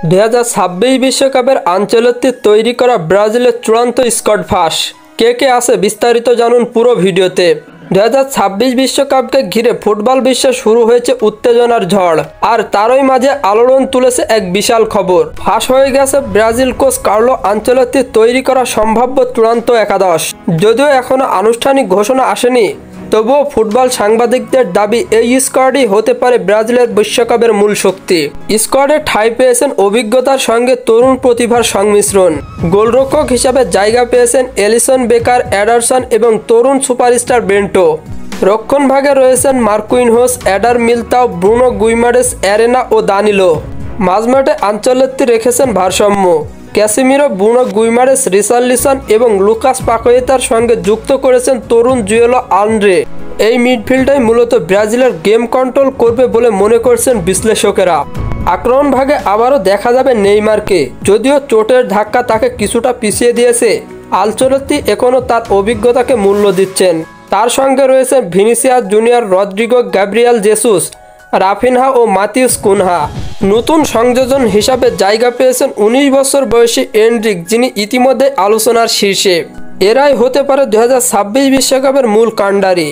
2026 বিশ্বকাপের আঞ্চলিক তৈরি করা ব্রাজিলের চূড়ান্ত স্কোয়াড ফাঁস। কে কে আছে বিস্তারিত জানুন পুরো ভিডিওতে। 2026 বিশ্বকাপকে ঘিরে ফুটবল বিশ্বে শুরু হয়েছে উত্তেজনার ঝড়, আর তারই মাঝে আলোড়ন তুলেছে এক বিশাল খবর। ফাঁস হয়ে গেছে ব্রাজিল কোচ কার্লো আনচেলত্তি তৈরি করা সম্ভাব্য চূড়ান্ত একাদশ। যদিও এখনো আনুষ্ঠানিক ঘোষণা আসেনি, তবুও ফুটবল সাংবাদিকদের দাবি এই স্কোয়াডই হতে পারে ব্রাজিলের বিশ্বকাপের মূল শক্তি। স্কোয়াডে ঠাঁই পেয়েছেন অভিজ্ঞতার সঙ্গে তরুণ প্রতিভার সংমিশ্রণ। গোলরক্ষক হিসাবে জায়গা পেয়েছেন এলিসন বেকার, এডারসন এবং তরুণ সুপারস্টার বেন্টো। রক্ষণভাগে রয়েছেন Marquinhos, Eder Militao, Bruno Guimaraes, Arana ও দানিলো। মাঝমাঠে আনচেলত্তি রেখেছেন ভারসাম্য। ক্যাসিমিরো, ব্রুনো গুইমারেস, রিচার্লিসন এবং লুকাস পাকুয়েতার সঙ্গে যুক্ত করেছেন তরুণ জুয়েলো আন্দ্রে। এই মিডফিল্ডটাই মূলত ব্রাজিলের গেম কন্ট্রোল করবে বলে মনে করছেন বিশ্লেষকেরা। আক্রমণ ভাগে আবারও দেখা যাবে নেইমারকে। যদিও চোটের ধাক্কা তাকে কিছুটা পিছিয়ে দিয়েছে, আনচেলত্তি এখনও তার অভিজ্ঞতাকে মূল্য দিচ্ছেন। তার সঙ্গে রয়েছে Vinicius Junior, Rodrygo, Gabriel Jesus, Raphinha ও মাতিউস কুনহা। নতুন সংযোজন হিসাবে জায়গা পেয়েছেন 19 বছর বয়সী এনরিক, যিনি ইতিমধ্যে আলোচনার শীর্ষে। এরাই হতে পারে 2026 বিশ্বকাপের মূল কাণ্ডারি।